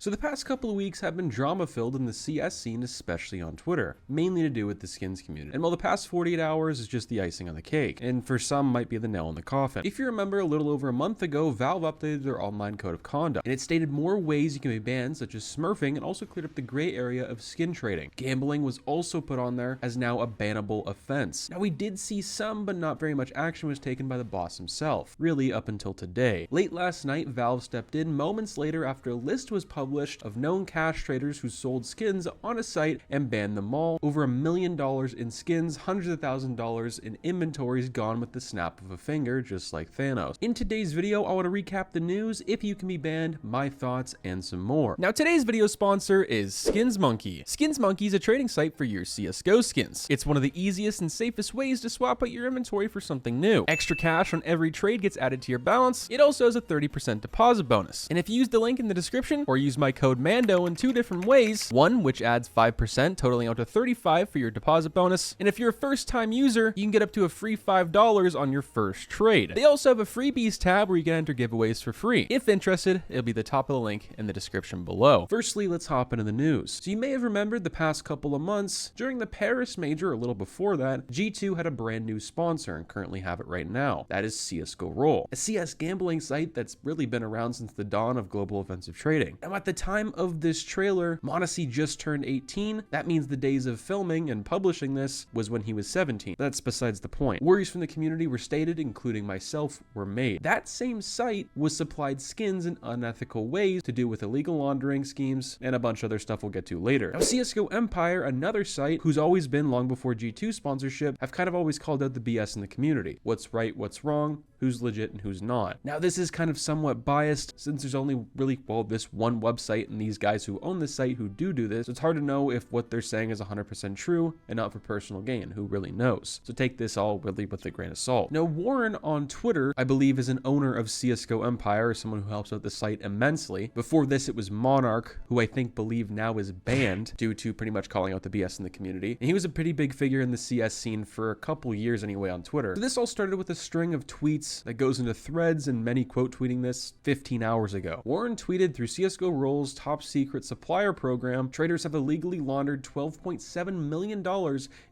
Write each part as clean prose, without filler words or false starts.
So the past couple of weeks have been drama-filled in the CS scene, especially on Twitter, mainly to do with the skins community. And while the past 48 hours is just the icing on the cake, and for some might be the nail in the coffin. If you remember, a little over a month ago, Valve updated their online code of conduct, and it stated more ways you can be banned, such as smurfing, and also cleared up the gray area of skin trading. Gambling was also put on there as now a bannable offense. Now we did see some, but not very much action was taken by the boss himself, really up until today. Late last night, Valve stepped in moments later after a list was published of known cash traders who sold skins on a site and banned them all. Over $1 million in skins, hundreds of $1,000s in inventories gone with the snap of a finger, just like Thanos. In today's video, I want to recap the news, if you can be banned, my thoughts, and some more. Now today's video sponsor is Skins Monkey. Skins Monkey is a trading site for your CSGO skins. It's one of the easiest and safest ways to swap out your inventory for something new. Extra cash on every trade gets added to your balance. It also has a 30% deposit bonus. And if you use the link in the description or use my code MANDO in two different ways, one which adds 5%, totaling out to 35 for your deposit bonus, and if you're a first-time user, you can get up to a free $5 on your first trade. They also have a freebies tab where you can enter giveaways for free. If interested, it'll be the top of the link in the description below. Firstly, let's hop into the news. So you may have remembered the past couple of months, during the Paris Major, or a little before that, G2 had a brand new sponsor and currently have it right now. That is CSGORoll, a CS gambling site that's really been around since the dawn of global offensive trading. Now at the time of this trailer, Monacy just turned 18. That means the days of filming and publishing this was when he was 17. That's besides the point. Worries from the community were stated, including myself, were made. That same site was supplied skins in unethical ways to do with illegal laundering schemes and a bunch of other stuff we'll get to later. Now CSGO Empire, another site who's always been long before G2 sponsorship, have kind of always called out the BS in the community. What's right, what's wrong, who's legit and who's not. Now this is kind of somewhat biased since there's only really, well, this one website and these guys who own the site who do this. So it's hard to know if what they're saying is 100% true and not for personal gain. Who really knows? So take this all really with a grain of salt. Now Warren on Twitter, I believe, is an owner of CSGO Empire, someone who helps out the site immensely. Before this, it was Monarch, who I believe now is banned due to pretty much calling out the BS in the community. And he was a pretty big figure in the CS scene for a couple years anyway on Twitter. So this all started with a string of tweets that goes into threads, and many quote tweeting this 15 hours ago. Warren tweeted, through CSGORoll's top secret supplier program, traders have illegally laundered $12.7 million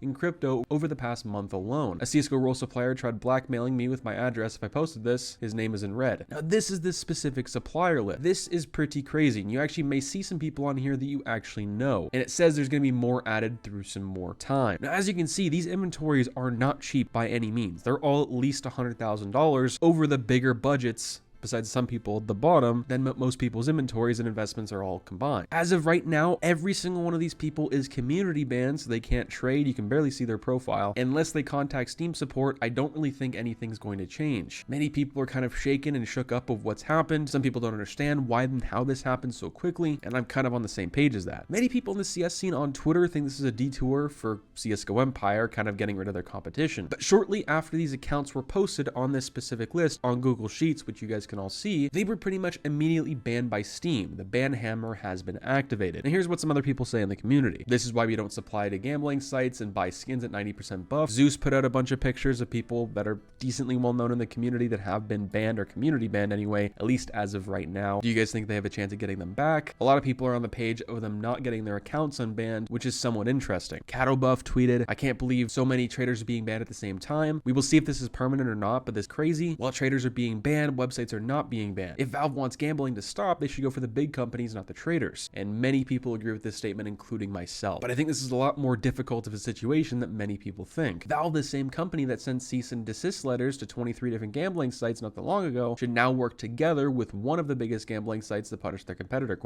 in crypto over the past month alone. A CSGORoll supplier tried blackmailing me with my address if I posted this. His name is in red. Now this is the specific supplier list. This is pretty crazy, and you actually may see some people on here that you actually know. And it says there's going to be more added through some more time. Now as you can see, these inventories are not cheap by any means. They're all at least $100,000 over the bigger budgets, besides some people at the bottom, than most people's inventories and investments are all combined. As of right now, every single one of these people is community banned, so they can't trade. You can barely see their profile. Unless they contact Steam support, I don't really think anything's going to change. Many people are kind of shaken and shook up of what's happened. Some people don't understand why and how this happened so quickly, and I'm kind of on the same page as that. Many people in the CS scene on Twitter think this is a detour for CSGO Empire, kind of getting rid of their competition. But shortly after these accounts were posted on this specific list on Google Sheets, which you guys can all see, they were pretty much immediately banned by Steam. The ban hammer has been activated. And here's what some other people say in the community. This is why we don't supply to gambling sites and buy skins at 90% buff. Zeus put out a bunch of pictures of people that are decently well known in the community that have been banned, or community banned anyway, at least as of right now. Do you guys think they have a chance of getting them back? A lot of people are on the page of them not getting their accounts unbanned, which is somewhat interesting. Cattlebuff tweeted, I can't believe so many traders are being banned at the same time. We will see if this is permanent or not, but this is crazy. While traders are being banned, websites are not being banned. If Valve wants gambling to stop, they should go for the big companies, not the traders. And many people agree with this statement, including myself. But I think this is a lot more difficult of a situation than many people think. Valve, the same company that sent cease and desist letters to 23 different gambling sites not that long ago, should now work together with one of the biggest gambling sites to punish their competitor, ?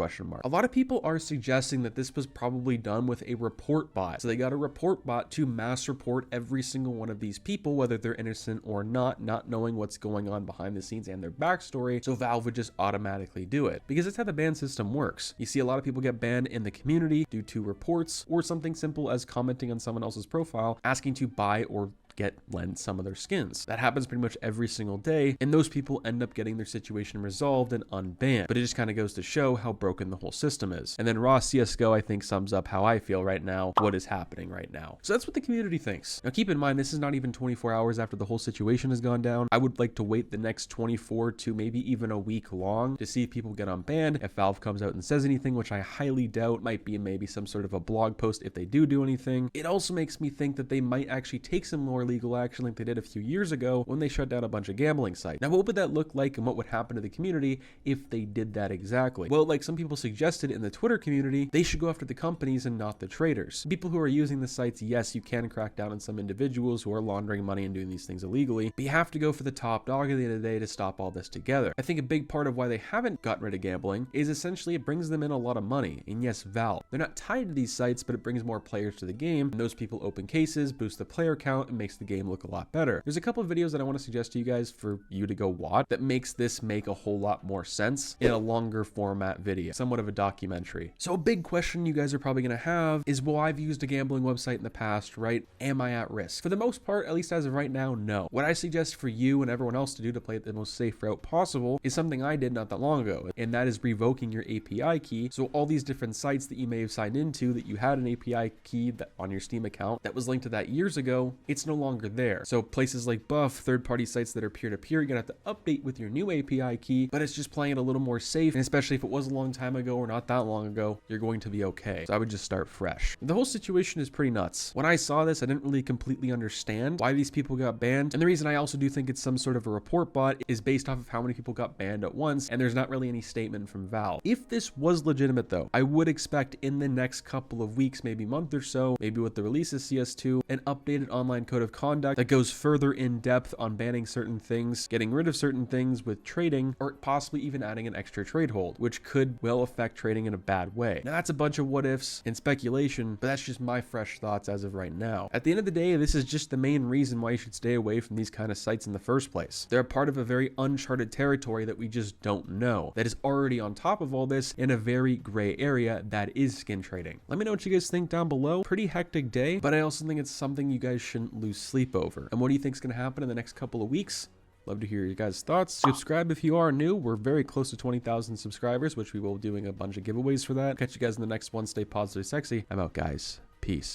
A lot of people are suggesting that this was probably done with a report bot. So they got a report bot to mass report every single one of these people, whether they're innocent or not knowing what's going on behind the scenes and their backstory. So Valve would just automatically do it, because that's how the ban system works. You see a lot of people get banned in the community due to reports or something simple as commenting on someone else's profile asking to buy or get lent some of their skins. That happens pretty much every single day, and those people end up getting their situation resolved and unbanned. But it just kind of goes to show how broken the whole system is. And then raw CSGO, I think, sums up how I feel right now, what is happening right now. So that's what the community thinks. Now keep in mind, this is not even 24 hours after the whole situation has gone down. I would like to wait the next 24 to maybe even a week long to see if people get unbanned. If Valve comes out and says anything, which I highly doubt, might be maybe some sort of a blog post if they do anything. It also makes me think that they might actually take some more legal action like they did a few years ago when they shut down a bunch of gambling sites. Now, what would that look like and what would happen to the community if they did that exactly? Well, like some people suggested in the Twitter community, they should go after the companies and not the traders. People who are using the sites, yes, you can crack down on some individuals who are laundering money and doing these things illegally, but you have to go for the top dog at the end of the day to stop all this together. I think a big part of why they haven't gotten rid of gambling is essentially it brings them in a lot of money. And yes, Valve, they're not tied to these sites, but it brings more players to the game, and those people open cases, boost the player count, and makes the game look a lot better. There's a couple of videos that I want to suggest to you guys for you to go watch that makes this make a whole lot more sense in a longer format video, somewhat of a documentary. So a big question you guys are probably going to have is, well, I've used a gambling website in the past, right? Am I at risk? For the most part, at least as of right now, no. What I suggest for you and everyone else to do to play it the most safe route possible is something I did not that long ago, and that is revoking your API key. So all these different sites that you may have signed into that you had an API key that on your Steam account that was linked to that years ago, it's no longer there. So places like Buff, third-party sites that are peer-to-peer, you're gonna have to update with your new API key, but it's just playing it a little more safe, and especially if it was a long time ago or not that long ago, you're going to be okay. So I would just start fresh. The whole situation is pretty nuts. When I saw this, I didn't really completely understand why these people got banned, and the reason I also do think it's some sort of a report bot is based off of how many people got banned at once, and there's not really any statement from Valve. If this was legitimate though, I would expect in the next couple of weeks, maybe month or so, maybe with the release of CS2, an updated online code of conduct that goes further in depth on banning certain things, getting rid of certain things with trading, or possibly even adding an extra trade hold, which could well affect trading in a bad way. Now that's a bunch of what ifs and speculation, but that's just my fresh thoughts as of right now. At the end of the day, this is just the main reason why you should stay away from these kind of sites in the first place. They're a part of a very uncharted territory that we just don't know, that is already on top of all this in a very gray area that is skin trading. Let me know what you guys think down below. Pretty hectic day, but I also think it's something you guys shouldn't lose sleep over. And what do you think is going to happen in the next couple of weeks? Love to hear your guys' thoughts. Subscribe if you are new. We're very close to 20,000 subscribers, which we will be doing a bunch of giveaways for that. Catch you guys in the next one. Stay positive, sexy. I'm out, guys. Peace.